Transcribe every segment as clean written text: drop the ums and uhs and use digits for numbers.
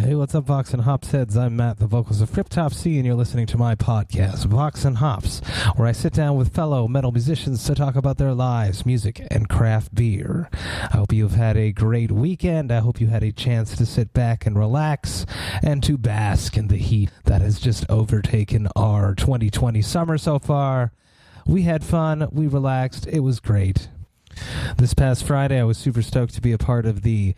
Hey, what's up, Vox and Hops heads? I'm Matt, the vocals of Cryptopsy, and you're listening to my podcast, Vox and Hops, where I sit down with fellow metal musicians to talk about their lives, music, and craft beer. I hope you've had a great weekend. I hope you had a chance to sit back and relax and to bask in the heat that has just overtaken our 2020 summer so far. We had fun. We relaxed. It was great. This past Friday, I was super stoked to be a part of the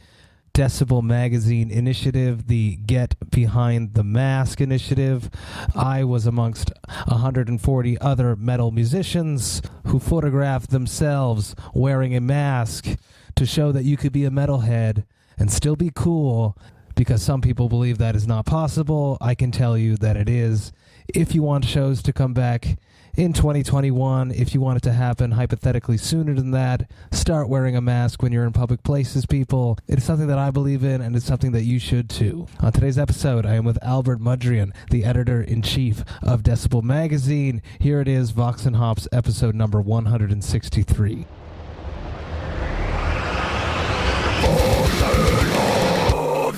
Decibel Magazine initiative, the Get Behind the Mask initiative. I was amongst 140 other metal musicians who photographed themselves wearing a mask to show that you could be a metalhead and still be cool, because some people believe that is not possible. I can tell you that it is. If you want shows to come back in 2021, if you want it to happen hypothetically sooner than that, start wearing a mask when you're in public places, people. It's something that I believe in, and it's something that you should too. On today's episode, I am with Mudrian, the editor-in-chief of Decibel Magazine. Here it is, Vox&Hops episode number 163.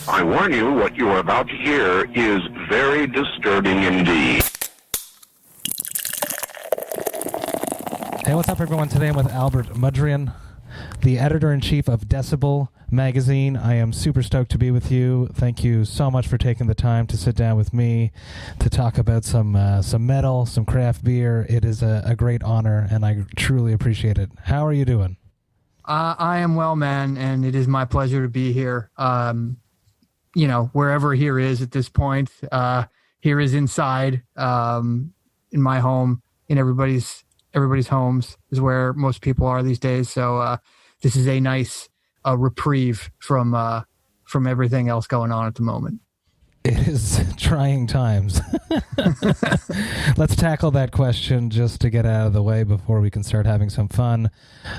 I warn you, what you are about to hear is very disturbing indeed. Hey, what's up, everyone? Today I'm with Mudrian, the editor-in-chief of Decibel Magazine. I am super stoked to be with you. Thank you so much for taking the time to sit down with me to talk about some metal, some craft beer. It is a great honor, and I truly appreciate it. How are you doing? I am well, man, and it is my pleasure to be here. Wherever here is at this point. Here is inside, in my home, in everybody's homes is where most people are these days. So this is a nice reprieve from everything else going on at the moment. It is trying times. Let's tackle that question just to get out of the way before we can start having some fun.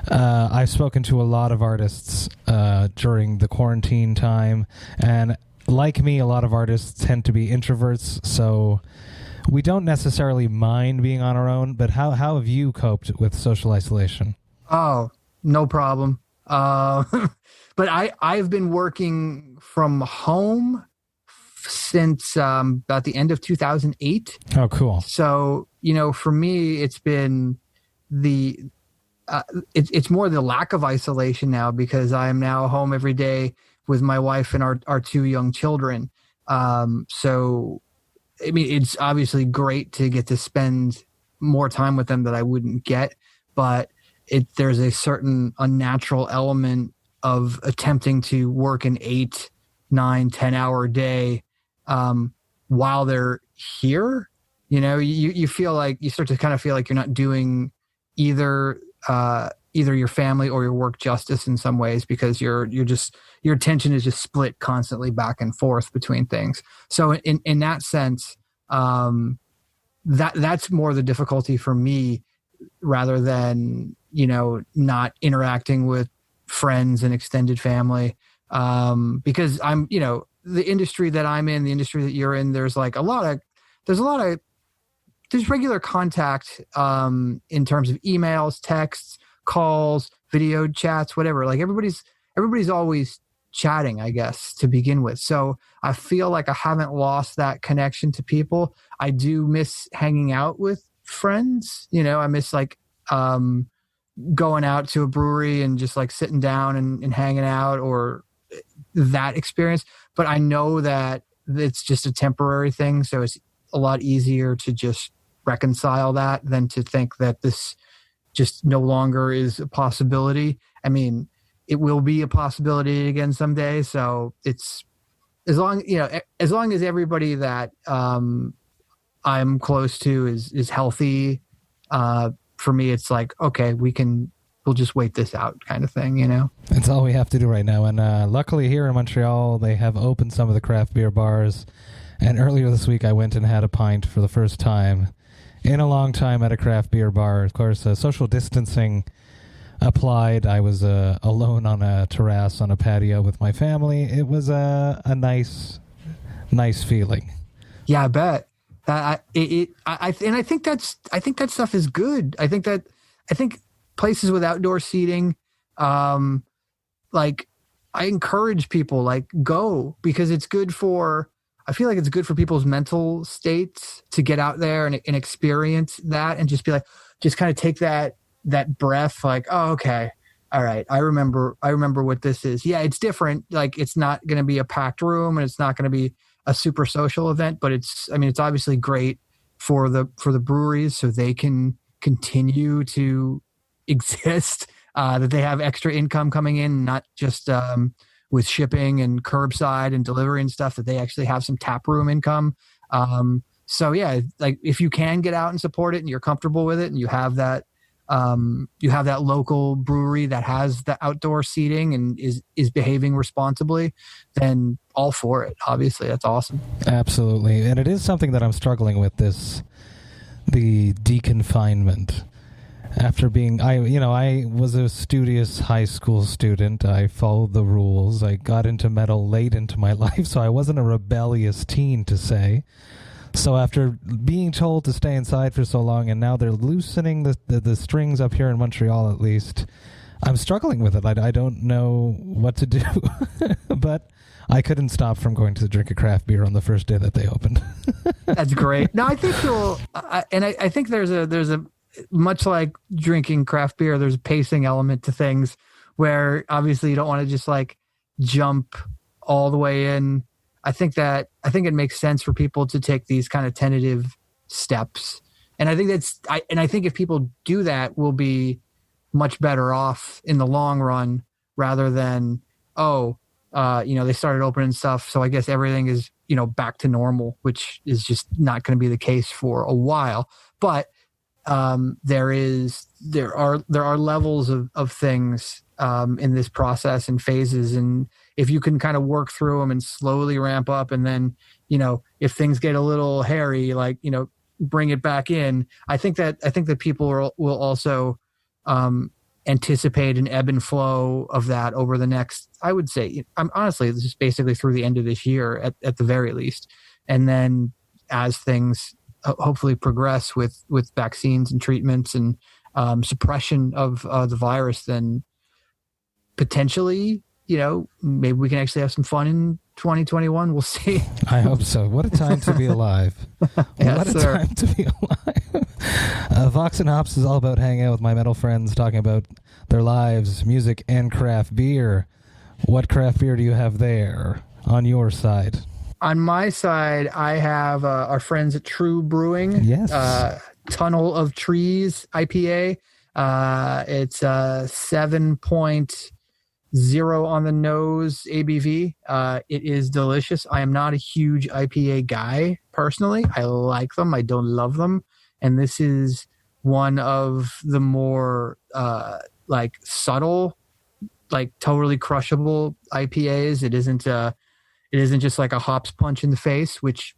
I've spoken to a lot of artists during the quarantine time, and like me, a lot of artists tend to be introverts, so we don't necessarily mind being on our own, but how have you coped with social isolation? Oh, no problem. But I've been working from home since about the end of 2008. Oh, cool. So, for me, it's been it's more the lack of isolation now, because I am now home every day with my wife and our two young children. So, I mean, it's obviously great to get to spend more time with them that I wouldn't get, but there's a certain unnatural element of attempting to work an 8, 9, 10-hour day while they're here. You feel like you start to kind of feel like you're not doing either your family or your work justice in some ways, because your attention is just split constantly back and forth between things. So in that sense, that's more the difficulty for me, rather than, not interacting with friends and extended family. Because I'm, the industry that I'm in, the industry that you're in, there's regular contact, in terms of emails, texts, calls, video chats, whatever. Like everybody's always chatting, I guess, to begin with. So I feel like I haven't lost that connection to people. I do miss hanging out with friends. I miss going out to a brewery and just like sitting down and hanging out, or that experience. But I know that it's just a temporary thing. So it's a lot easier to just reconcile that than to think that this just no longer is a possibility. I mean, it will be a possibility again someday. So it's as long as everybody that I'm close to is healthy, for me, it's like, okay, we'll just wait this out kind of thing, That's all we have to do right now. And luckily here in Montreal, they have opened some of the craft beer bars. And earlier this week, I went and had a pint for the first time in a long time at a craft beer bar. Of course, social distancing applied. I was alone on a terrace on a patio with my family. It was a nice feeling. Yeah, I bet. I think that stuff is good. I think places with outdoor seating, like I encourage people, like, go, because it's good for, I feel like it's good for people's mental states to get out there and experience that, and just be like, just kind of take that breath, like, oh, okay, all right, I remember what this is. Yeah, it's different. Like, it's not going to be a packed room, and it's not going to be a super social event, but it's obviously great for the breweries, so they can continue to exist, that they have extra income coming in, not just with shipping and curbside and delivery and stuff, that they actually have some tap room income. So yeah, like, if you can get out and support it, and you're comfortable with it, and you have that local brewery that has the outdoor seating and is behaving responsibly, then all for it. Obviously, that's awesome. Absolutely. And it is something that I'm struggling with, the deconfinement. After being, I was a studious high school student. I followed the rules. I got into metal late into my life, so I wasn't a rebellious teen, to say. So after being told to stay inside for so long, and now they're loosening the strings up here in Montreal, at least, I'm struggling with it. I don't know what to do. But I couldn't stop from going to drink a craft beer on the first day that they opened. That's great. No, I think I think there's a much like drinking craft beer, there's a pacing element to things, where obviously you don't want to just like jump all the way in. I think it makes sense for people to take these kind of tentative steps. And I think I think if people do that, we'll be much better off in the long run, rather than, they started opening stuff, so I guess everything is, back to normal, which is just not going to be the case for a while. But there are levels of things in this process and phases, and if you can kind of work through them and slowly ramp up, and then if things get a little hairy, like bring it back in. I think that people will also anticipate an ebb and flow of that over the next, I would say, honestly, this is basically through the end of this year at the very least, and then as things hopefully progress with vaccines and treatments and suppression of the virus, then potentially, maybe we can actually have some fun in 2021. We'll see. I hope so. What a time to be alive. Yes, what a time to be alive. Vox&Hops is all about hanging out with my metal friends, talking about their lives, music, and craft beer. What craft beer do you have there on your side? On my side, I have our friends at True Brewing. Yes. Tunnel of Trees IPA. It's 7.0 on the nose ABV. It is delicious. I am not a huge IPA guy personally. I like them. I don't love them. And this is one of the more subtle, like totally crushable IPAs. It isn't just like a hops punch in the face, which,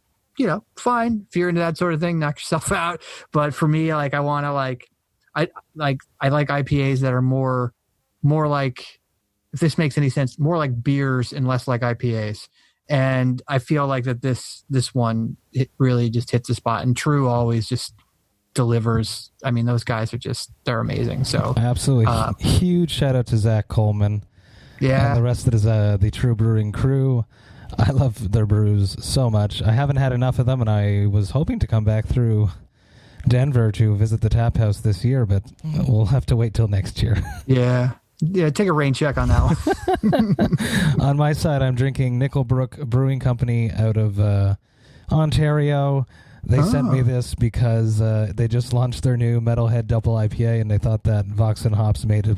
fine. If you're into that sort of thing, knock yourself out. But for me, like, I want to I like IPAs that are more like, if this makes any sense, more like beers and less like IPAs. And I feel like that this one, it really just hits the spot. And True always just delivers. I mean, those guys they're amazing. So absolutely. Huge shout out to Zach Coleman. Yeah. And the rest of the True Brewing crew. I love their brews so much. I haven't had enough of them, and I was hoping to come back through Denver to visit the tap house this year, but we'll have to wait till next year. Yeah, take a rain check on that one. On my side, I'm drinking Nickel Brook Brewing Company out of Ontario. They sent me this because they just launched their new Metalhead Double IPA, and they thought that Vox&Hops made a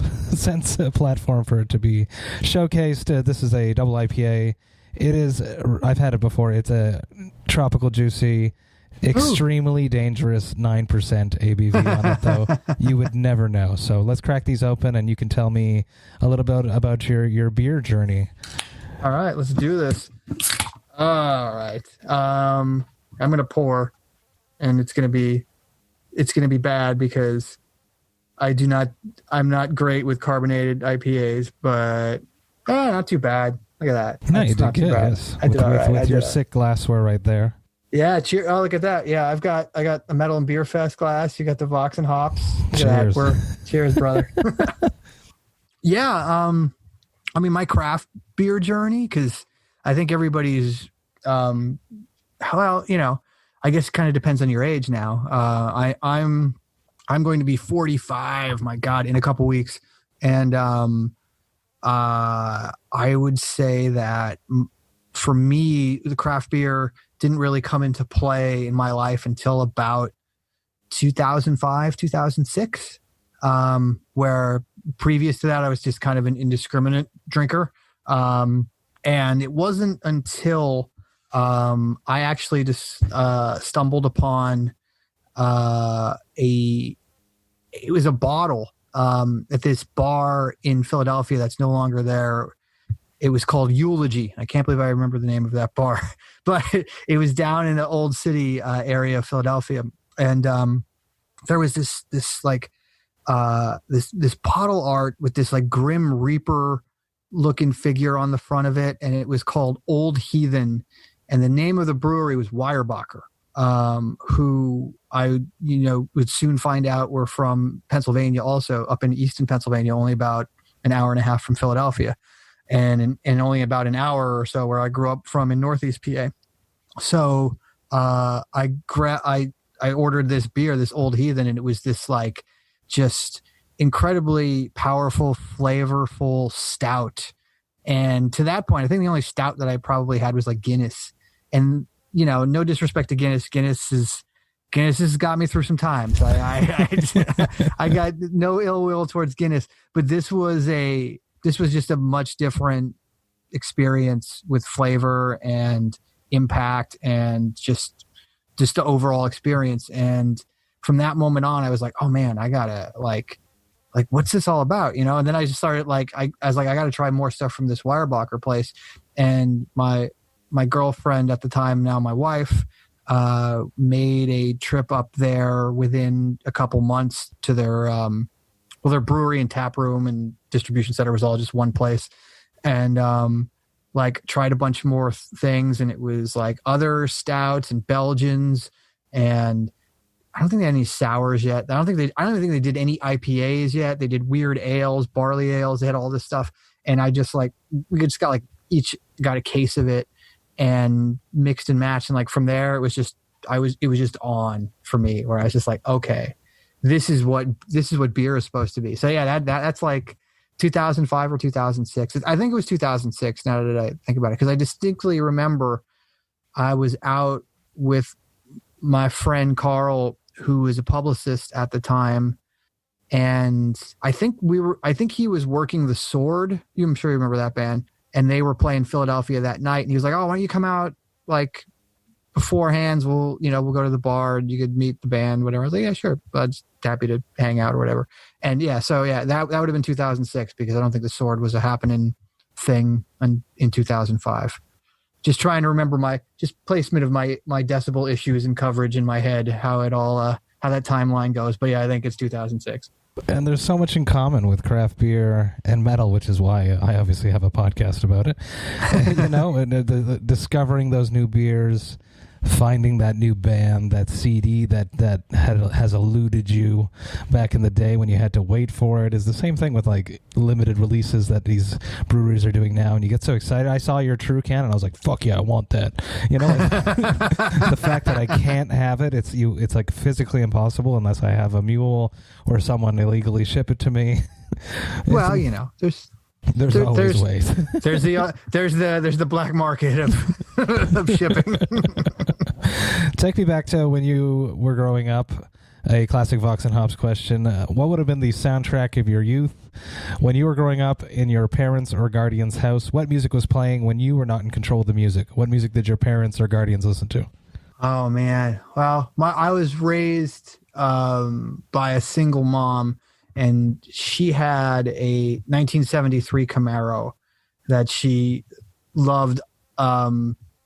platform for it to be showcased. This is a Double IPA. It is, I've had it before. It's a tropical, juicy, extremely dangerous 9% ABV on it, though. You would never know. So let's crack these open, and you can tell me a little bit about your beer journey. All right, let's do this. All right. I'm going to pour, and it's going to be bad because I'm not great with carbonated IPAs, but not too bad. Look at that. No, you did good. Yes. I did all right. With your sick glassware right there. Yeah. Cheer. Oh, look at that. Yeah. I got a Metal and Beer Fest glass. You got the Vox&Hops. Cheers. Cheers, brother. Yeah. I mean, my craft beer journey, because I think everybody's, well, you know, I guess it kind of depends on your age now. I'm going to be 45, my God, in a couple weeks. And I would say that for me, the craft beer didn't really come into play in my life until about 2005, 2006, where previous to that, I was just kind of an indiscriminate drinker. And it wasn't until I actually just stumbled upon it was a bottle at this bar in Philadelphia that's no longer there. It was called Eulogy. I can't believe I remember the name of that bar, but it was down in the old city area of Philadelphia. And there was this bottle art with this like Grim Reaper looking figure on the front of it. And it was called Old Heathen. And the name of the brewery was Weyerbacher, who I, would soon find out were from Pennsylvania, also up in Easton, Pennsylvania, only about an hour and a half from Philadelphia, and only about an hour or so where I grew up from in Northeast PA. So I ordered this beer, this Old Heathen, and it was this like just incredibly powerful, flavorful stout. And to that point, I think the only stout that I probably had was like Guinness. And no disrespect to Guinness. Guinness has got me through some times. I got no ill will towards Guinness, but this was just a much different experience with flavor and impact and just the overall experience. And from that moment on, I was like, oh man, I gotta like, what's this all about? And then I just started I was like, I got to try more stuff from this Weyerbacher place. And my girlfriend at the time, now my wife, made a trip up there within a couple months to their brewery and tap room and distribution center was all just one place. And tried a bunch more things, and it was like other stouts and Belgians, and I don't think they had any sours yet. I don't even think they did any IPAs yet. They did weird ales, barley ales. They had all this stuff. And I just we just got each got a case of it and mixed and matched. And from there, it was just on for me, where I was just like, okay, this is what beer is supposed to be. So yeah, that's like 2005 or 2006. I think it was 2006 now that I think about it. Cause I distinctly remember I was out with my friend Carl, who was a publicist at the time. And I think he was working The Sword. I'm sure you remember that band. And they were playing Philadelphia that night. And he was like, oh, why don't you come out beforehand? We'll go to the bar and you could meet the band, whatever. I was like, yeah, sure. I'm just happy to hang out or whatever. And yeah, so yeah, that would have been 2006 because I don't think The Sword was a happening thing in 2005. Just trying to remember my placement of my decibel issues and coverage in my head, how it all, how that timeline goes. But yeah, I think it's 2006. And there's so much in common with craft beer and metal, which is why I obviously have a podcast about it. And discovering those new beers, finding that new band, that CD that has eluded you back in the day when you had to wait for it, is the same thing with limited releases that these breweries are doing now. And you get so excited. I saw your True Can and I was like, fuck yeah, I want that. The fact that I can't have it, it's physically impossible unless I have a mule or someone illegally ship it to me. Well, there's always ways. There's the black market of shipping. Take me back to when you were growing up. A classic Vox and Hops question. What would have been the soundtrack of your youth when you were growing up in your parents' or guardians' house? What music was playing when you were not in control of the music? What music did your parents or guardians listen to? Oh man. Well, I was raised by a single mom, and she had a 1973 Camaro that she loved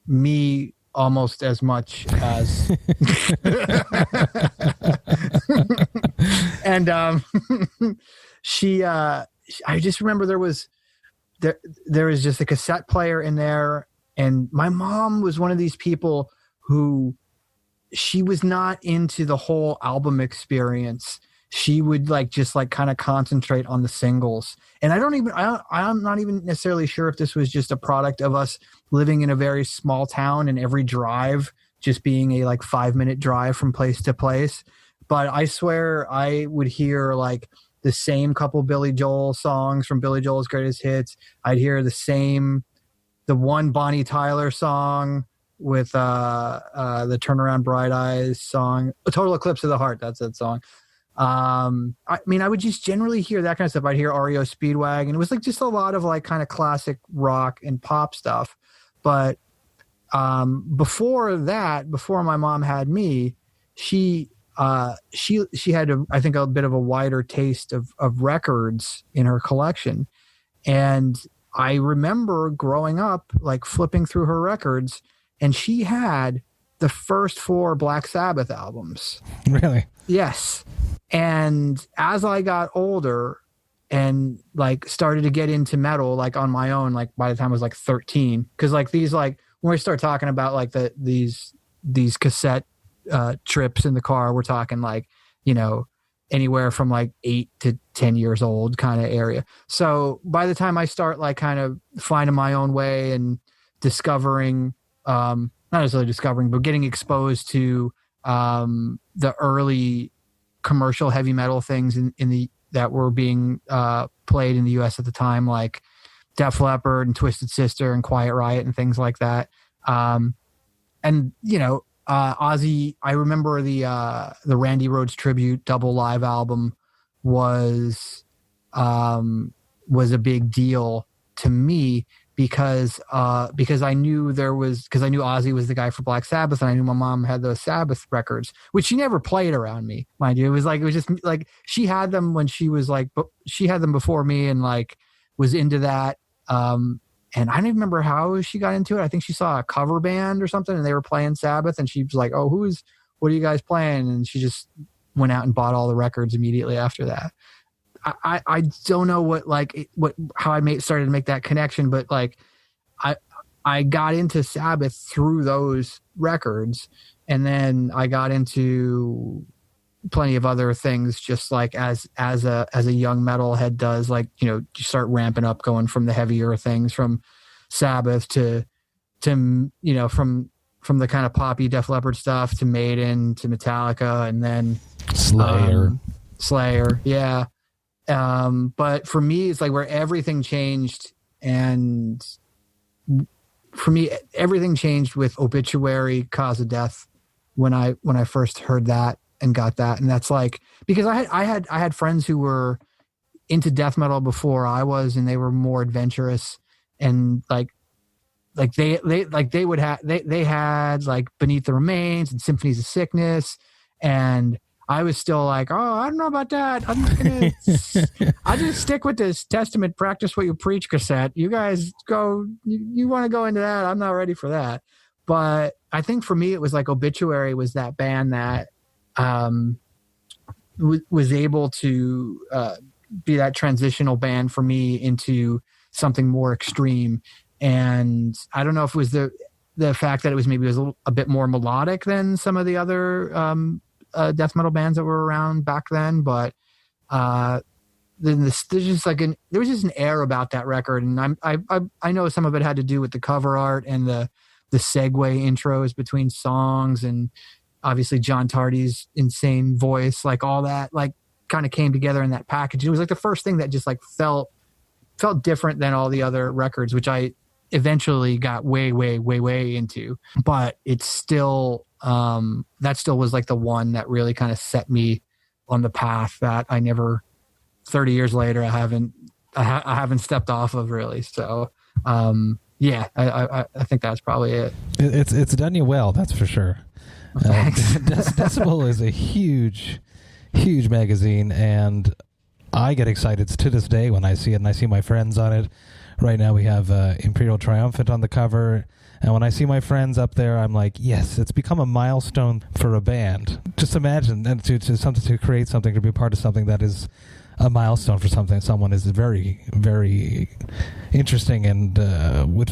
me almost as much as and I just remember there was just a cassette player in there, and my mom was one of these people who she was not into the whole album experience. she would like just like kind of concentrate on the singles. And I'm not even necessarily sure if this was just a product of us living in a very small town and every drive just being a like 5-minute drive from place to place. But I swear I would hear like the same couple Billy Joel songs from Billy Joel's Greatest Hits. I'd hear the one Bonnie Tyler song with the Turnaround Bright Eyes song, A Total Eclipse of the Heart. That's that song. I mean, I would just generally hear that kind of stuff. I'd hear REO Speedwagon. It was like just a lot of like kind of classic rock and pop stuff. But before my mom had me, she had I think a bit of a wider taste of records in her collection. And I remember growing up like flipping through her records, and she had the first 4 Black Sabbath albums. Really? Yes. And as I got older and like started to get into metal, like on my own, like by the time I was like 13, because like these, like when we start talking about like these cassette trips in the car, we're talking like, you know, anywhere from like 8 to 10 years old kind of area. So by the time I start like kind of finding my own way and discovering, not necessarily discovering, but getting exposed to the early commercial heavy metal things that were being played in the US at the time, like Def Leppard and Twisted Sister and Quiet Riot and things like that. And you know, Ozzy, I remember the Randy Rhoads tribute double live album was a big deal to me because I knew Ozzy was the guy for Black Sabbath, and I knew my mom had those Sabbath records, which she never played around me, mind you. It was just like she had them when she had them before me and like was into that. And I don't even remember how she got into it. I think she saw a cover band or something and they were playing Sabbath, and she was like, "Oh, what are you guys playing?" And she just went out and bought all the records immediately after that. I don't know how I started to make that connection, but like I got into Sabbath through those records, and then I got into plenty of other things just like as a young metalhead does, like, you know, you start ramping up, going from the heavier things from Sabbath to you know, from the kind of poppy Def Leppard stuff to Maiden to Metallica, and then Slayer. Yeah. But for me, it's like where everything changed, and for me, everything changed with Obituary, Cause of Death, when I first heard that and got that. And that's like, because I had friends who were into death metal before I was, and they were more adventurous, and they had like Beneath the Remains and Symphonies of Sickness, and I was still like, oh, I don't know about that. I just stick with this Testament, Practice What You Preach cassette. You guys go, you want to go into that. I'm not ready for that. But I think for me, it was like Obituary was that band that was able to be that transitional band for me into something more extreme. And I don't know if it was the fact that it was a bit more melodic than some of the other death metal bands that were around back then, but there was just an air about that record, and I know some of it had to do with the cover art and the segue intros between songs, and obviously John Tardy's insane voice, like all that like kind of came together in that package. It was like the first thing that just like felt different than all the other records, which I eventually got way into, but it's still that still was like the one that really kind of set me on the path that I never, 30 years later, I haven't stepped off of really. So yeah, I think that's probably it. It's done you well, that's for sure. Decibel is a huge magazine, and I get excited to this day when I see it, and I see my friends on it. Right now we have Imperial Triumphant on the cover, and when I see my friends up there, I'm like, yes, it's become a milestone for a band. Just imagine to create something, to be a part of something that is a milestone for something. Someone is very, very interesting and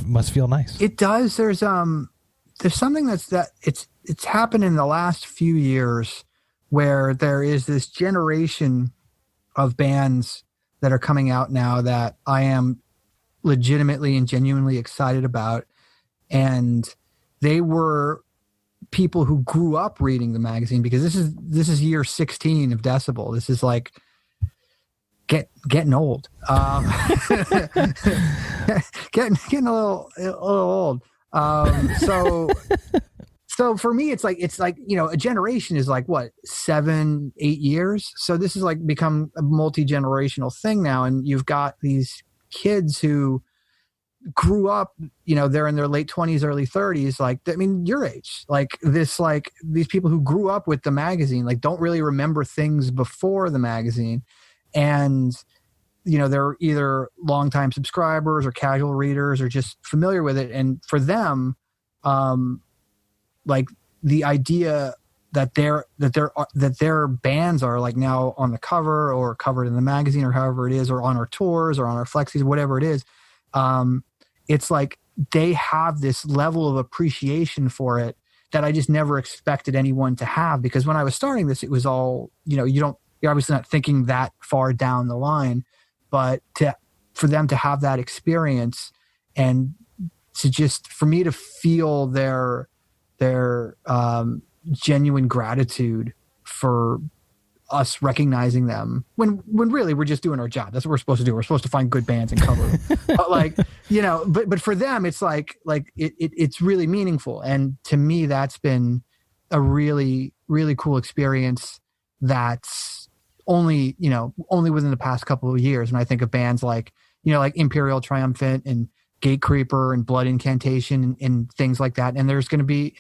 must feel nice. It does. There's something it's happened in the last few years where there is this generation of bands that are coming out now that I am legitimately and genuinely excited about. And they were people who grew up reading the magazine, because this is year 16 of Decibel. This is like getting old. Getting a little old. So for me, it's like, a generation is like what, 7-8 years. So this is like become a multi-generational thing now. And you've got these kids who grew up, they're in their late 20s, early 30s. Like, I mean, your age, these people who grew up with the magazine, like don't really remember things before the magazine. And, they're either longtime subscribers or casual readers or just familiar with it. And for them, like the idea that their bands are like now on the cover or covered in the magazine or however it is, or on our tours or on our flexies, whatever it is. It's like they have this level of appreciation for it that I just never expected anyone to have, because when I was starting this, it was all, you're obviously not thinking that far down the line, but for them to have that experience and to just, for me to feel their genuine gratitude for us recognizing them when really we're just doing our job. That's what we're supposed to do. We're supposed to find good bands and cover them. But but for them, it's like it's really meaningful. And to me, that's been a really, really cool experience. That's only within the past couple of years. And I think of bands like Imperial Triumphant and Gate Creeper and Blood Incantation and things like that. And there's going to be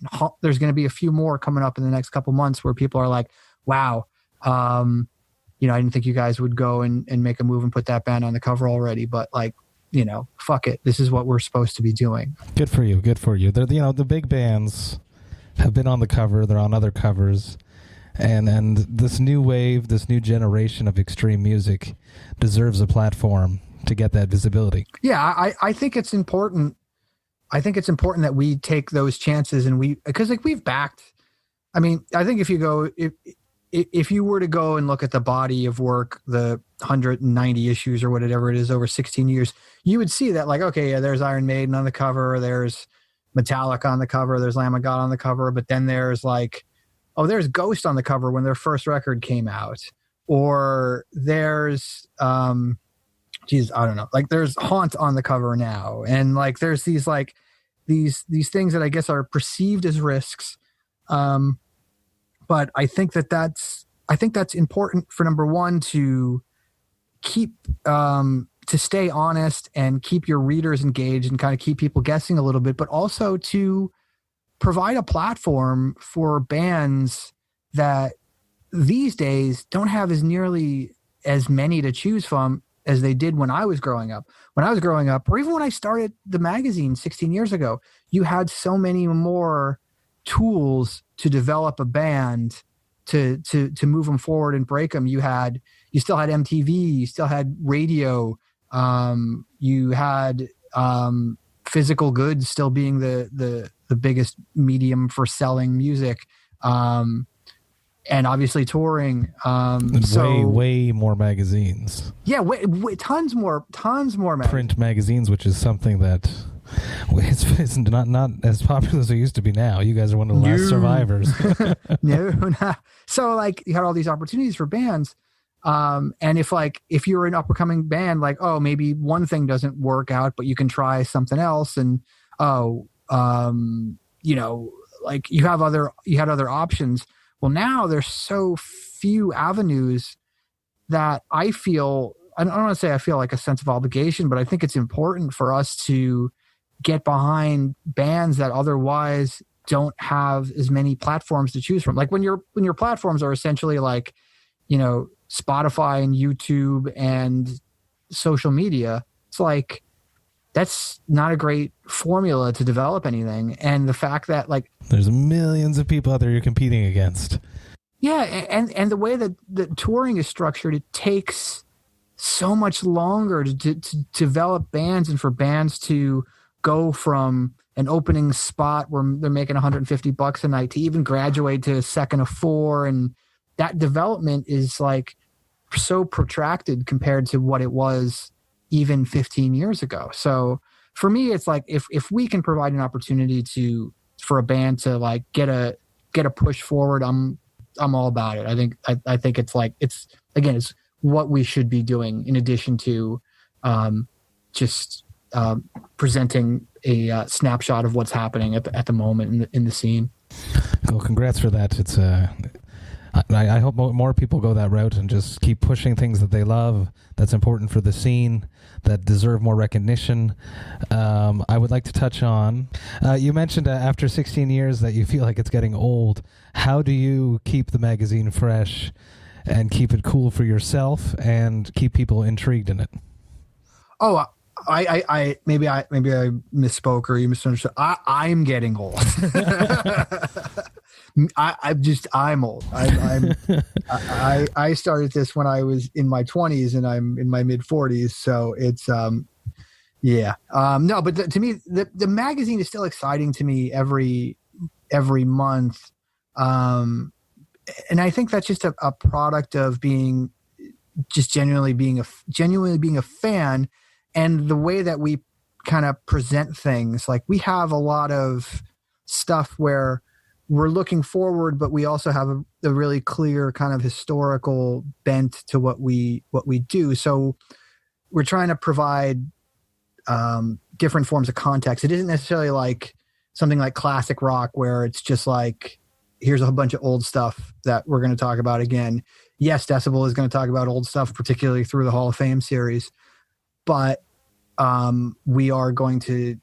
a few more coming up in the next couple months where people are like, wow, I didn't think you guys would go and make a move and put that band on the cover already, but fuck it. This is what we're supposed to be doing. Good for you. Good for you. They're, the big bands have been on the cover. They're on other covers. And this new wave, this new generation of extreme music deserves a platform to get that visibility. Yeah, I think it's important. I think it's important that we take those chances, and because we've backed. I mean, I think if you were to go and look at the body of work, the 190 issues or whatever it is over 16 years, you would see that there's Iron Maiden on the cover, there's Metallica on the cover, there's Lamb of God on the cover, but then there's there's Ghost on the cover when their first record came out, or there's I don't know, there's Haunt on the cover now, and there's these things that I guess are perceived as risks. But I think that's important for, number one, to keep to stay honest and keep your readers engaged and kind of keep people guessing a little bit, but also to provide a platform for bands that these days don't have nearly as many to choose from as they did when I was growing up. When I was growing up, or even when I started the magazine 16 years ago, you had so many more tools to develop a band, to move them forward and break them. You still had MTV, you still had radio, you had physical goods still being the biggest medium for selling music, and obviously touring. Way more magazines. Yeah, tons more magazines. Print magazines, which is something that it's not as popular as it used to be now. You guys are one of the last survivors. No. So you had all these opportunities for bands. And if you're an up and coming band, maybe one thing doesn't work out, but you can try something else. And, you had other options. Well, now there's so few avenues that I don't want to say I feel like a sense of obligation, but I think it's important for us to get behind bands that otherwise don't have as many platforms to choose from. When your platforms are essentially Spotify and YouTube and social media, it's that's not a great formula to develop anything. And the fact that there's millions of people out there you're competing against. Yeah. And the way that the touring is structured, it takes so much longer to develop bands, and for bands to go from an opening spot where they're making $150 a night to even graduate to a second of 4 and that development is like so protracted compared to what it was even 15 years ago. So for me, it's like if we can provide an opportunity for a band to like get a push forward, I'm all about it. I think it's like it's what we should be doing in addition to just presenting a snapshot of what's happening at the moment in the scene. Well, congrats for that. It's I hope more people go that route and just keep pushing things that they love, that's important for the scene, that deserve more recognition. I would like to touch on, you mentioned after 16 years that you feel like it's getting old. How do you keep the magazine fresh and keep it cool for yourself and keep people intrigued in it? Oh, I maybe I misspoke or you misunderstood. I'm getting old. I'm old. I started this when I was in my 20s and I'm in my mid 40s. So it's, yeah. No, but to me, the magazine is still exciting to me every month. And I think that's just a product of genuinely being a fan, and the way that we kind of present things. Like we have a lot of stuff where we're looking forward, but we also have a really clear kind of historical bent to what we do. So we're trying to provide different forms of context. It isn't necessarily like something like classic rock where it's just like, here's a bunch of old stuff that we're going to talk about again. Yes, Decibel is going to talk about old stuff, particularly through the Hall of Fame series, but we are going to,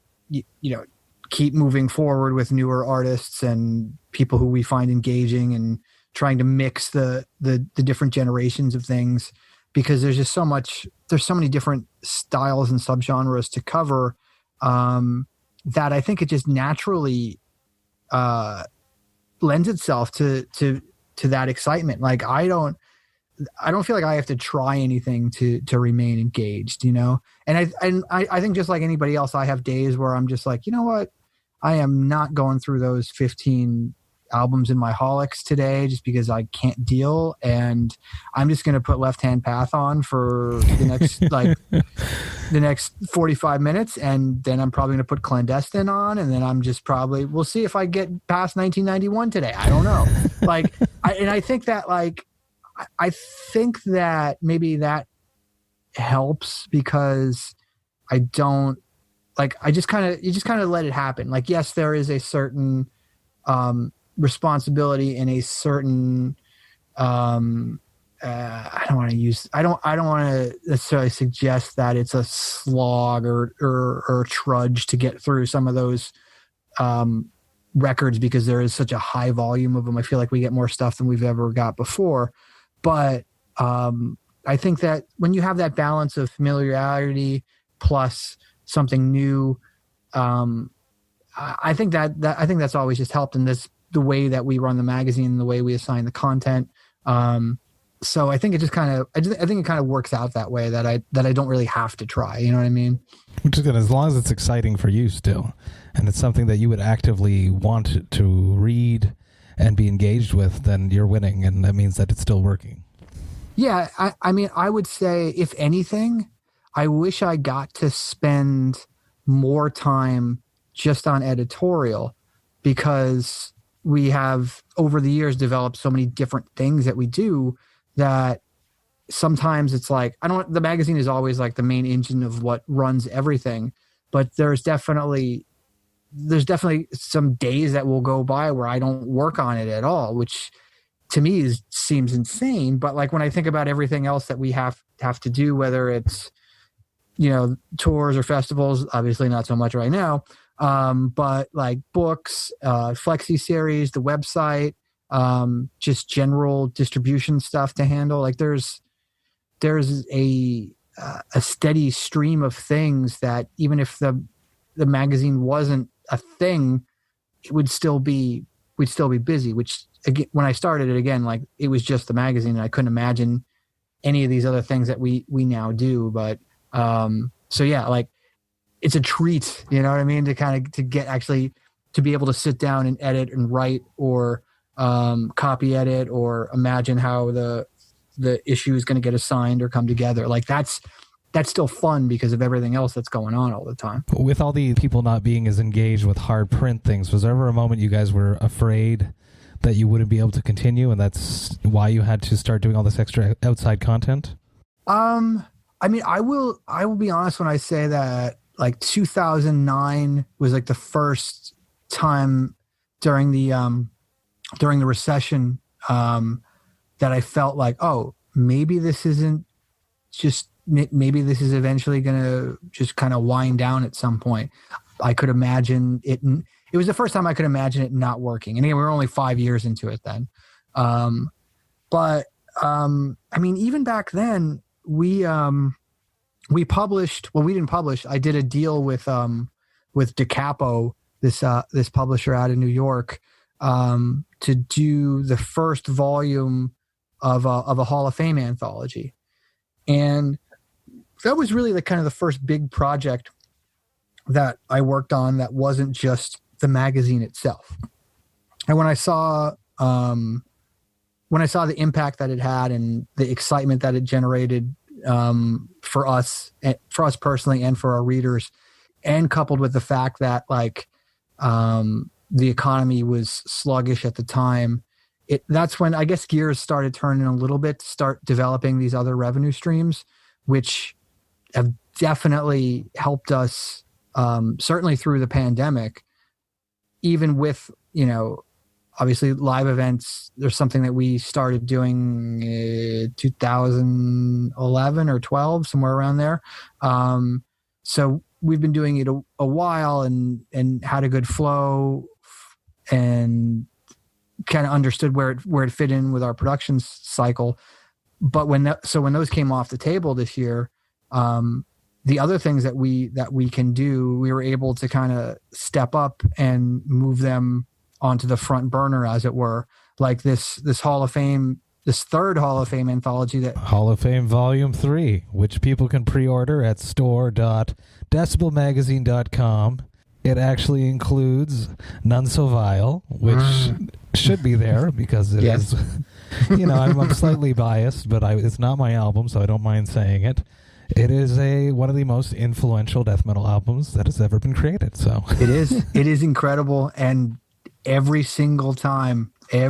keep moving forward with newer artists and people who we find engaging, and trying to mix the different generations of things, because there's so many different styles and subgenres to cover, that I think it just naturally lends itself to that excitement. Like I don't feel like I have to try anything to remain engaged, and I think just like anybody else, I have days where I'm just like, you know what, I am not going through those 15 albums in my Holics today just because I can't deal, and I'm just going to put Left Hand Path on for the next the next 45 minutes, and then I'm probably going to put Clandestine on, and then I'm just we'll see if I get past 1991 today. I don't know. I think that maybe that helps, because I don't you just kind of let it happen. Like, yes, there is a certain responsibility and a certain I don't want to necessarily suggest that it's a slog or trudge to get through some of those records, because there is such a high volume of them. I feel like we get more stuff than we've ever got before. But I think that when you have that balance of familiarity plus something new, I think that's always just helped in the way that we run the magazine, the way we assign the content. So I think it just I think it kind of works out that way, that I don't really have to try. You know what I mean? Which is good, as long as it's exciting for you still, and it's something that you would actively want to read and be engaged with, then you're winning, and that means that it's still working. Yeah, I mean, I would say, if anything, I wish I got to spend more time just on editorial, because we have over the years developed so many different things that we do that sometimes it's like, the magazine is always like the main engine of what runs everything, but there's definitely some days that will go by where I don't work on it at all, which to me seems insane. But like, when I think about everything else that we have to do, whether it's, tours or festivals, obviously not so much right now, but like books, Flexi series, the website, just general distribution stuff to handle. Like there's a steady stream of things that even if the magazine wasn't a thing, we'd still be busy, which again, when I started it, again, like it was just the magazine, and I couldn't imagine any of these other things that we now do. But, so yeah, like it's a treat, you know what I mean? To be able to sit down and edit and write, or, copy edit or imagine how the issue is going to get assigned or come together. Like that's still fun because of everything else that's going on all the time. With all the people not being as engaged with hard print things, was there ever a moment you guys were afraid that you wouldn't be able to continue, and that's why you had to start doing all this extra outside content? I mean, I will be honest when I say that like 2009 was like the first time during the recession that I felt like, oh, maybe this isn't just, maybe this is eventually going to just kind of wind down at some point. I could imagine it. It was the first time I could imagine it not working. And again, we were only 5 years into it then. But I mean, even back then we published, well, we didn't publish. I did a deal with DiCapo, this publisher out of New York, to do the first volume of a Hall of Fame anthology. And that was really the kind of the first big project that I worked on that wasn't just the magazine itself. And when I saw the impact that it had and the excitement that it generated for us personally and for our readers, and coupled with the fact that like the economy was sluggish at the time, that's when I guess gears started turning a little bit to start developing these other revenue streams, which have definitely helped us certainly through the pandemic. Even with, you know, obviously live events, there's something that we started doing 2011 or 12, somewhere around there. So we've been doing it a while and had a good flow and kind of understood where it fit in with our production cycle. But when those came off the table this year, the other things that we can do, we were able to kind of step up and move them onto the front burner, as it were. Like this Hall of Fame, this third Hall of Fame anthology, that Hall of Fame Volume 3, which people can pre-order at store.decibelmagazine.com. It actually includes None So Vile, which should be there because it is, you know, I'm slightly biased, but it's not my album, so I don't mind saying it. It is one of the most influential death metal albums that has ever been created. So it is incredible, and every single time I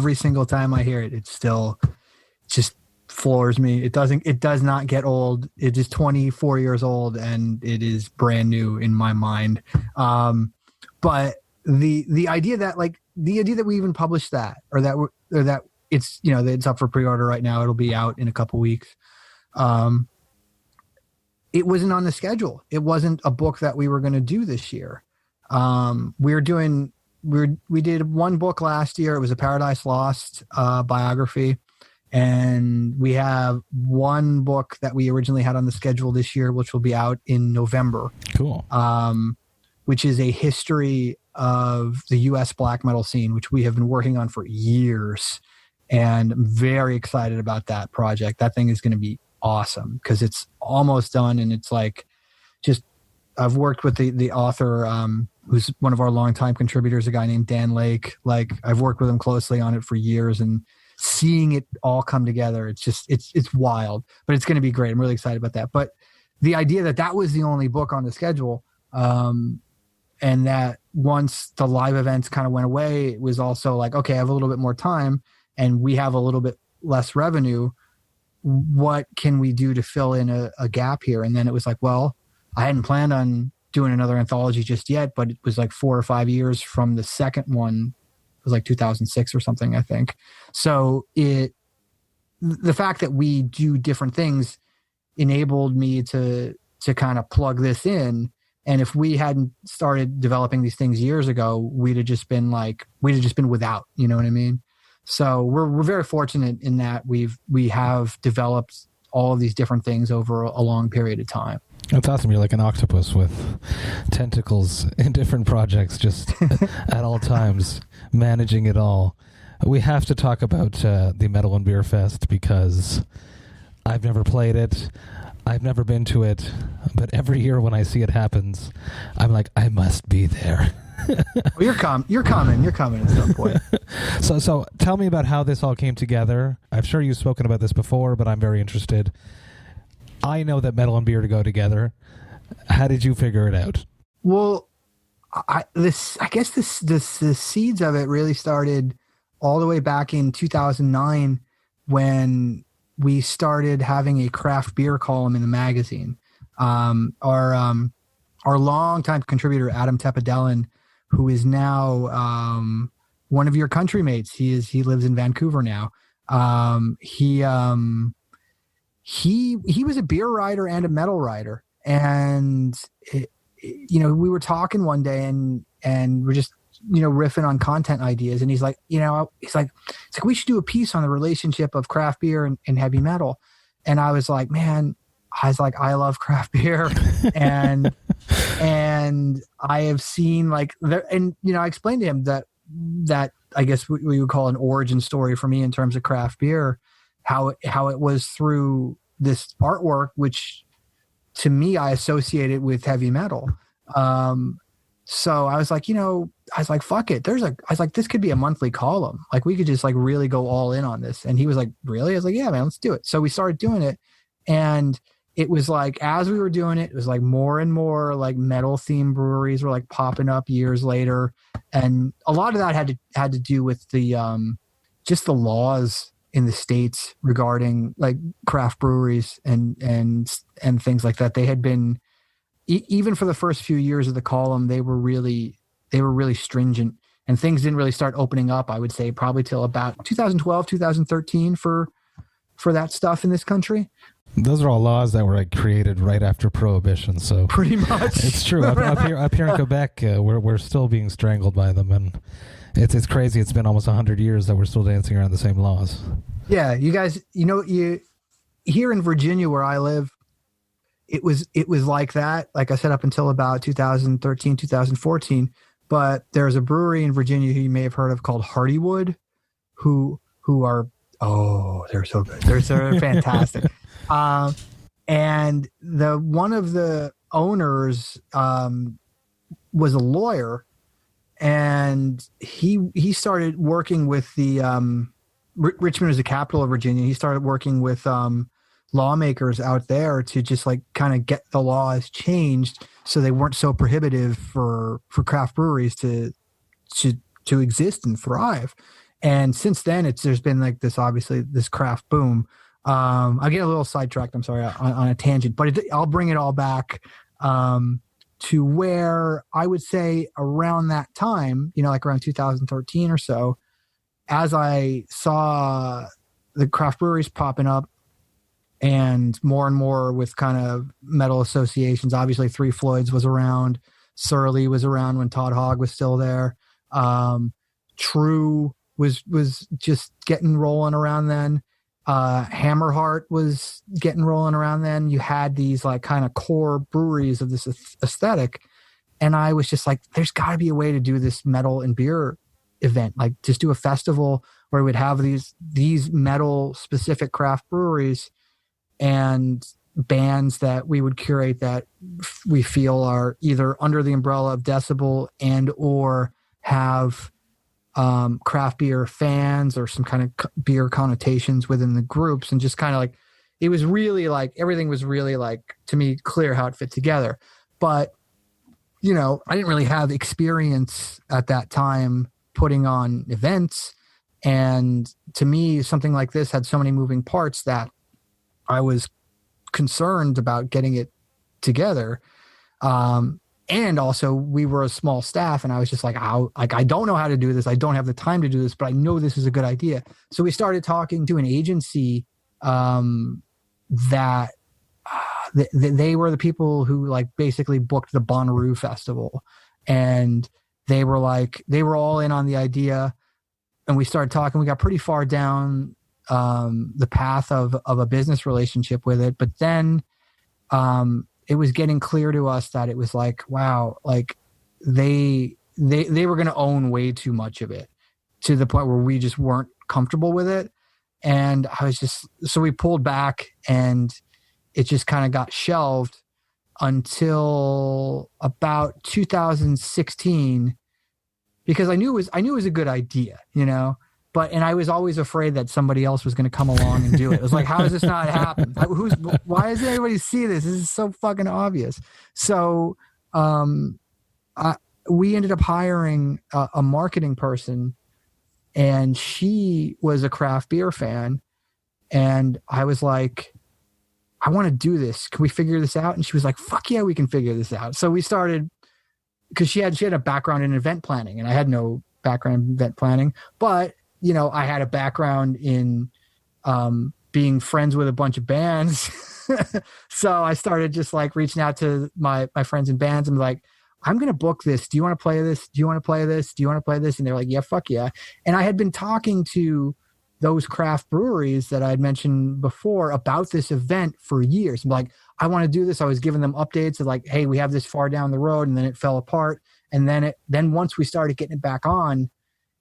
hear it, it just floors me. It does not get old. It is 24 years old, and it is brand new in my mind. But the idea that we even published that, or that it's, you know, that it's up for pre-order right now. It'll be out in a couple weeks. It wasn't on the schedule. It wasn't a book that we were going to do this year. We did one book last year. It was a Paradise Lost biography. And we have one book that we originally had on the schedule this year, which will be out in November. Cool. Which is a history of the U.S. black metal scene, which we have been working on for years. And I'm very excited about that project. That thing is going to be awesome because it's almost done. And it's like, just, I've worked with the author, who's one of our longtime contributors, a guy named Dan Lake. Like, I've worked with him closely on it for years, and seeing it all come together, it's just, it's wild, but it's going to be great. I'm really excited about that. But the idea that was the only book on the schedule, and that once the live events kind of went away, it was also like, okay, I have a little bit more time and we have a little bit less revenue. What can we do to fill in a gap here? And then it was like, well, I hadn't planned on doing another anthology just yet, but it was like 4 or 5 years from the second one. It was like 2006 or something, I think. So the fact that we do different things enabled me to kind of plug this in. And if we hadn't started developing these things years ago, we'd have just been without, you know what I mean? So we're very fortunate in that we have developed all of these different things over a long period of time. That's awesome. You're like an octopus with tentacles in different projects, just at all times, managing it all. We have to talk about the Metal and Beer Fest because I've never played it. I've never been to it, but every year when I see it happens, I'm like, I must be there. Well, you're coming at some point. So tell me about how this all came together. I'm sure you've spoken about this before, but I'm very interested. I know that metal and beer to go together. How did you figure it out? Well, I guess the seeds of it really started all the way back in 2009 when we started having a craft beer column in the magazine. Our longtime contributor, Adam Teppadelin, who is now one of your country mates. He lives in Vancouver now. He was a beer writer and a metal writer. And, we were talking one day and we're just, riffing on content ideas. And he's like, we should do a piece on the relationship of craft beer and heavy metal. And I was like, I love craft beer. and I have seen I explained to him that I guess we would call an origin story for me in terms of craft beer, how it was through this artwork, which to me, I associated with heavy metal. So I was like, fuck it. This could be a monthly column. Like we could just really go all in on this. And he was like, really? I was like, yeah, man, let's do it. So we started doing it. And it was as we were doing it, it was more and more metal themed breweries were popping up years later. And a lot of that had to do with the, just the laws in the States regarding craft breweries and things like that. They had been, even for the first few years of the column, they were really stringent, and things didn't really start opening up, I would say, probably till about 2012, 2013 for that stuff in this country. Those are all laws that were created right after Prohibition, so pretty much it's true. Up here in Quebec, we're still being strangled by them, and it's crazy. It's been almost 100 years that we're still dancing around the same laws. Yeah, you guys, you here in Virginia where I live, it was like that. Like I said, up until about 2013, 2014. But there's a brewery in Virginia who you may have heard of called Hardywood, who are they're so good. They're fantastic. And one of the owners was a lawyer, and he started working with the Richmond is the capital of Virginia. He started working with lawmakers out there to just kind of get the laws changed so they weren't so prohibitive for craft breweries to exist and thrive. And since then, there's been this craft boom. I'm getting a little sidetracked. I'm sorry, on a tangent, but I'll bring it all back to where I would say around that time, around 2013 or so, as I saw the craft breweries popping up and more with kind of metal associations. Obviously, Three Floyds was around. Surly was around when Todd Hogg was still there. True was just getting rolling around then. Hammerheart was getting rolling around then. You had these kind of core breweries of this aesthetic. And I was just there's got to be a way to do this metal and beer event. Just do a festival where we would have these metal specific craft breweries and bands that we would curate that we feel are either under the umbrella of Decibel and or have craft beer fans or some kind of beer connotations within the groups. And just kind of it was really everything was really to me clear how it fit together. But I didn't really have experience at that time putting on events, and to me something like this had so many moving parts that I was concerned about getting it together. And also we were a small staff, and I was just I don't know how to do this. I don't have the time to do this, but I know this is a good idea. So we started talking to an agency that they were the people who basically booked the Bonnaroo Festival, and they were all in on the idea. And we started talking. We got pretty far down the path of a business relationship with it, but then it was getting clear to us that it was wow, they were going to own way too much of it, to the point where we just weren't comfortable with it. And so we pulled back, and it just kind of got shelved until about 2016, because I knew it was a good idea, you know. But and I was always afraid that somebody else was going to come along and do it. It was like, how does this not happen? Why doesn't everybody see this? This is so fucking obvious. So we ended up hiring a marketing person, and she was a craft beer fan. And I was like, I want to do this. Can we figure this out? And she was like, fuck yeah, we can figure this out. So we started, because she had a background in event planning, and I had no background in event planning, but you know, I had a background in being friends with a bunch of bands. So I started just like reaching out to my friends in bands and like, I'm going to book this. Do you want to play this? Do you want to play this? Do you want to play this? And they're like, yeah, fuck yeah. And I had been talking to those craft breweries that I'd mentioned before about this event for years. I'm like, I want to do this. I was giving them updates of like, hey, we have this far down the road, and then it fell apart. And then once we started getting it back on,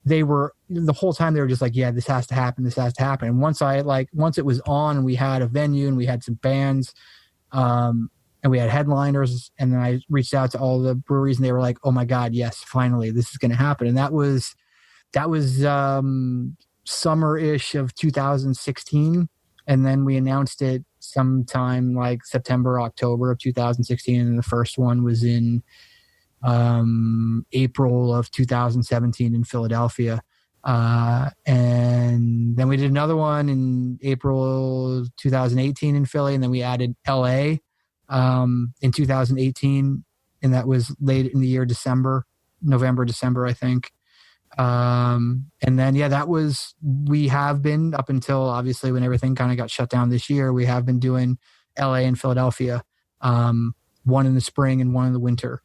the whole time they were just like, yeah, this has to happen. This has to happen. And once it was on and we had a venue and we had some bands, and we had headliners, and then I reached out to all the breweries and they were like, oh my God, yes, finally this is going to happen. And that was summer-ish of 2016. And then we announced it sometime like September, October of 2016. And the first one was in April of 2017 in Philadelphia. And then we did another one in April 2018 in Philly. And then we added LA in 2018. And that was late in the year, November, December, I think. And then, yeah, we have been up until obviously when everything kind of got shut down this year, we have been doing LA and Philadelphia, one in the spring and one in the winter,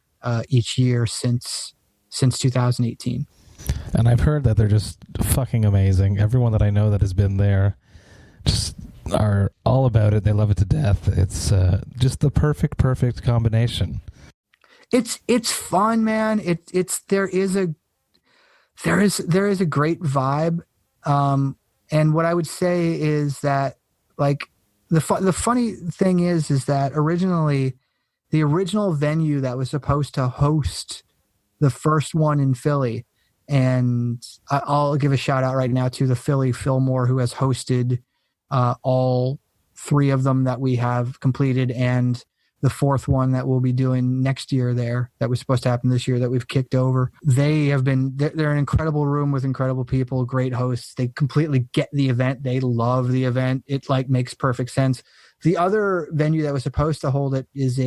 each year since 2018. And I've heard that they're just fucking amazing. Everyone that I know that has been there just are all about it. They love it to death. It's just the perfect combination. It's fun, man. There is a great vibe. And what I would say is that like the funny thing is that originally the original venue that was supposed to host the first one in Philly, and I'll give a shout out right now to the Philly Fillmore, who has hosted all three of them that we have completed, and the fourth one that we'll be doing next year there that was supposed to happen this year that we've kicked over. They're an incredible room with incredible people, great hosts. They completely get the event. They love the event. It like makes perfect sense. The other venue that was supposed to hold it is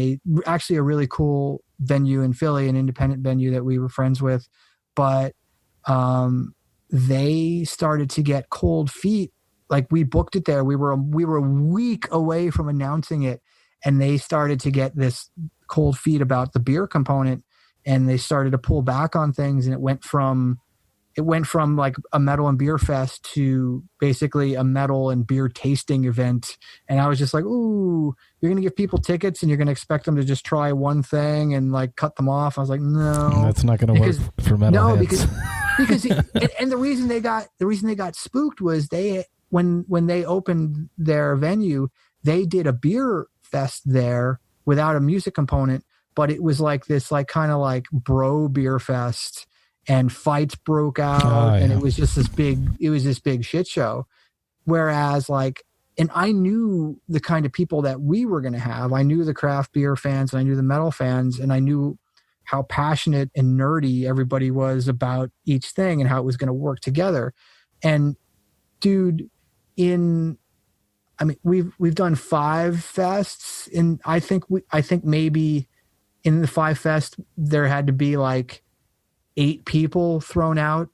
actually a really cool venue in Philly, an independent venue that we were friends with, but they started to get cold feet. Like we booked it there. We were a week away from announcing it, and they started to get this cold feet about the beer component, and they started to pull back on things. And it went from like a metal and beer fest to basically a metal and beer tasting event. And I was just like, ooh, you're going to give people tickets and you're going to expect them to just try one thing and like cut them off. I was like, no, that's not going to work for metal. No, because and the reason they got spooked was when they opened their venue, they did a beer fest there without a music component, but it was like this like kind of like bro beer fest, and fights broke out, and it was just this big shit show. Whereas like, and I knew the kind of people that we were going to have. I knew the craft beer fans, and I knew the metal fans, and I knew how passionate and nerdy everybody was about each thing and how it was going to work together. And dude, we've done 5 fests, and I think maybe in the 5 fest there had to be like 8 people thrown out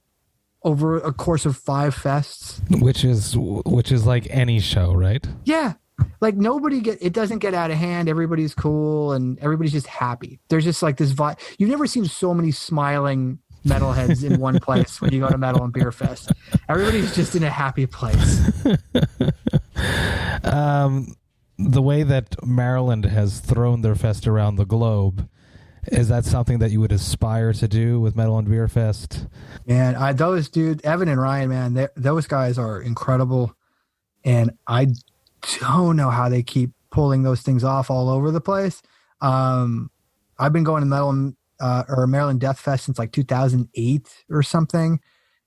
over a course of 5 fests, which is like any show, right? Yeah, like it doesn't get out of hand. Everybody's cool and everybody's just happy. There's just like this vibe. You've never seen so many smiling metalheads in one place when you go to Metal and Beer Fest. Everybody's just in a happy place. The way that Maryland has thrown their fest around the globe, is that something that you would aspire to do with Metal and Beer Fest? Man, those dudes, Evan and Ryan, man, those guys are incredible. And I don't know how they keep pulling those things off all over the place. I've been going to Metal or Maryland Death Fest since like 2008 or something.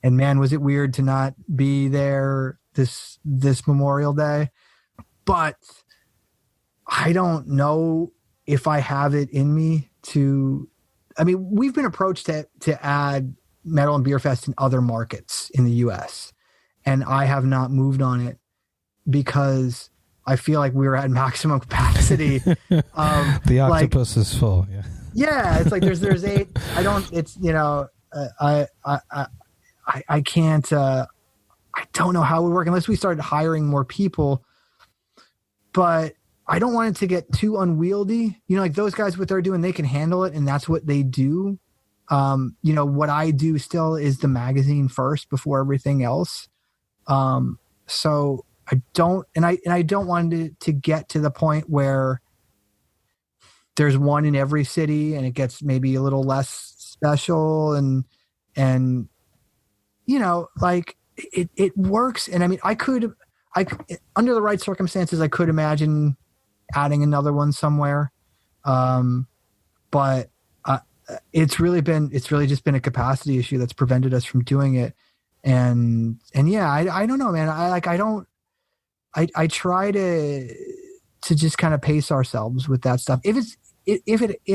And man, was it weird to not be there this Memorial Day. But I don't know if I have it in me to, I mean, we've been approached to add Metal and Beer Fest in other markets in the US. And I have not moved on it because I feel like we were at maximum capacity. The octopus is full. Yeah. Yeah. It's like there's 8. It's, you know, I can't, I don't know how it would work unless we started hiring more people, but I don't want it to get too unwieldy. You know, like those guys, what they're doing, they can handle it and that's what they do. You know, what I do still is the magazine first before everything else. So I don't want it to get to the point where there's one in every city and it gets maybe a little less special and, you know, like it works. And I mean, I under the right circumstances, I could imagine adding another one somewhere. But it's really just been a capacity issue that's prevented us from doing it. And yeah, I don't know, man. I try to just kind of pace ourselves with that stuff. If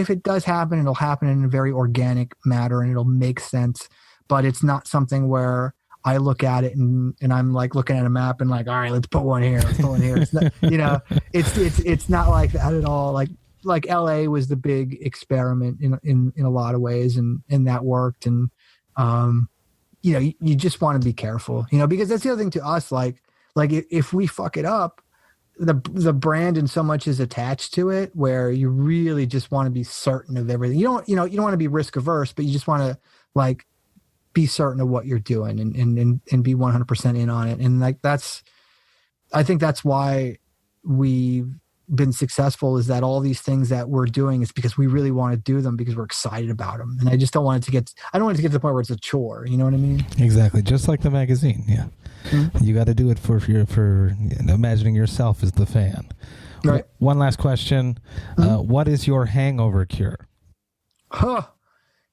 it does happen, it'll happen in a very organic manner and it'll make sense, but it's not something where I look at it and I'm like looking at a map and like, all right, let's put one here. It's not, you know, it's not like that at all. Like LA was the big experiment in a lot of ways and that worked. And, you know, you just want to be careful, you know, because that's the other thing to us. Like if we fuck it up, the brand and so much is attached to it where you really just want to be certain of everything. You don't want to be risk averse, but you just want to like be certain of what you're doing and be 100% in on it. And like, I think that's why we've been successful, is that all these things that we're doing is because we really want to do them because we're excited about them. And I just don't want it to get to the point where it's a chore. You know what I mean? Exactly. Just like the magazine. Yeah. Mm-hmm. You got to do it for imagining yourself as the fan. Right. One last question. Mm-hmm. What is your hangover cure?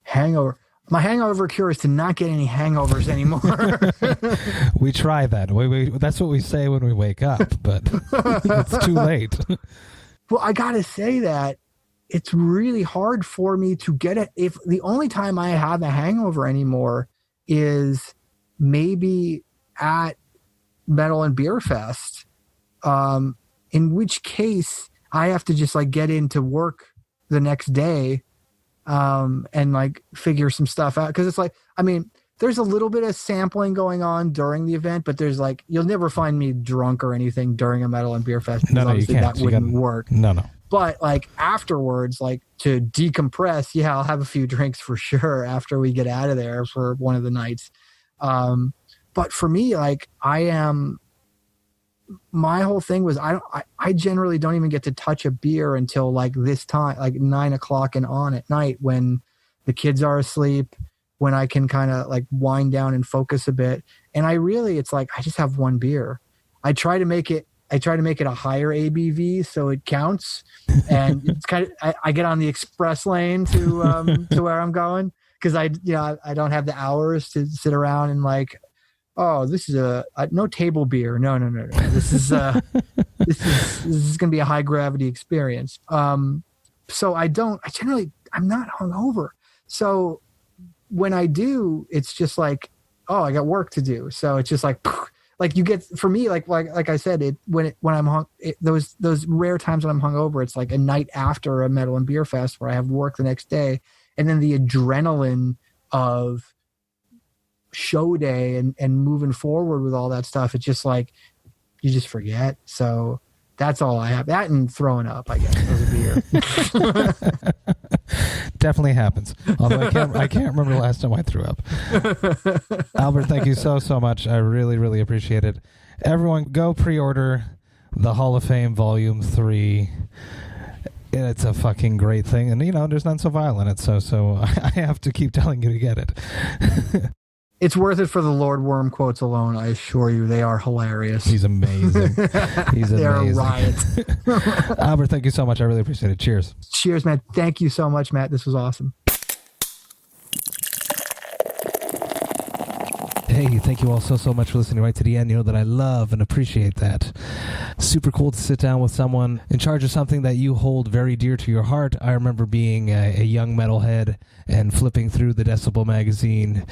Hangover. My hangover cure is to not get any hangovers anymore. We try that. That's what we say when we wake up, but it's too late. Well, I got to say that it's really hard for me to get it. If the only time I have a hangover anymore is maybe at Metal and Beer Fest, in which case I have to just like get into work the next day and like figure some stuff out. Cause it's like, I mean, there's a little bit of sampling going on during the event, but there's like, you'll never find me drunk or anything during a Metal and Beer Fest. No, you can't. That wouldn't work. No. But like afterwards, like to decompress, yeah, I'll have a few drinks for sure after we get out of there for one of the nights. But for me, like my whole thing was I generally don't even get to touch a beer until like this time, like 9:00 and on at night when the kids are asleep, when I can kind of like wind down and focus a bit. And it's like, I just have one beer. I try to make it a higher ABV so it counts. And it's kind of, I get on the express lane to where I'm going. Cause I don't have the hours to sit around and like, oh, this is no table beer. No. This is going to be a high gravity experience. So I'm not hungover. So when I do, it's just like, oh, I got work to do. So it's just like you get, for me, like I said, when I'm those rare times when I'm hungover, it's like a night after a Metal and Beer Fest where I have work the next day. And then the adrenaline of show day and moving forward with all that stuff, it's just like you just forget. So that's all I have. That and throwing up, I guess, as a beer. Definitely happens. Although I can't remember the last time I threw up. Albert, thank you so much. I really, really appreciate it. Everyone, go pre-order the Hall of Fame Volume 3. It's a fucking great thing, and there's none so vile in it. So I have to keep telling you to get it. It's worth it for the Lord Worm quotes alone. I assure you, they are hilarious. He's amazing. They're a riot. Albert, thank you so much. I really appreciate it. Cheers. Cheers, man. Thank you so much, Matt. This was awesome. Hey, thank you all so much for listening right to the end. You know that I love and appreciate that. Super cool to sit down with someone in charge of something that you hold very dear to your heart. I remember being a young metalhead and flipping through the Decibel Magazine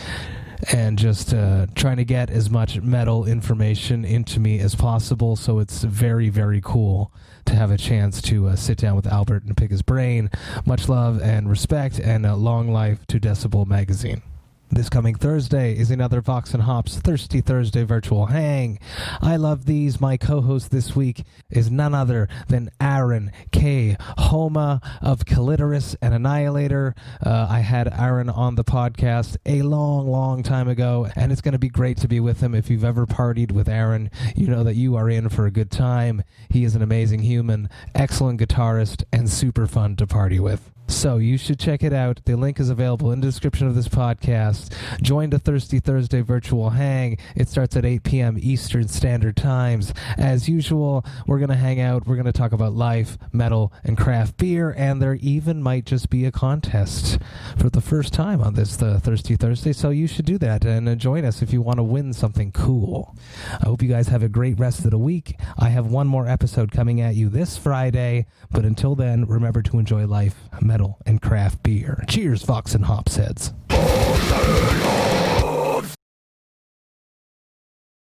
and just trying to get as much metal information into me as possible. So it's very, very cool to have a chance to sit down with Albert and pick his brain. Much love and respect, and long life to Decibel Magazine. This coming Thursday is another Vox&Hops Thirsty Thursday virtual hang. I love these. My co-host this week is none other than Aaron K. Homa of Clitoris and Annihilator. I had Aaron on the podcast a long time ago, and it's going to be great to be with him. If you've ever partied with Aaron, you know that you are in for a good time. He is an amazing human, excellent guitarist, and super fun to party with. So you should check it out. The link is available in the description of this podcast. Join the Thirsty Thursday virtual hang. It starts at 8 p.m. Eastern Standard Times. As usual, we're going to hang out. We're going to talk about life, metal, and craft beer, and there even might just be a contest for the first time on this Thirsty Thursday, so you should do that and join us if you want to win something cool. I hope you guys have a great rest of the week. I have one more episode coming at you this Friday, but until then, remember to enjoy life, metal, and craft beer. Cheers, Vox and Hops heads.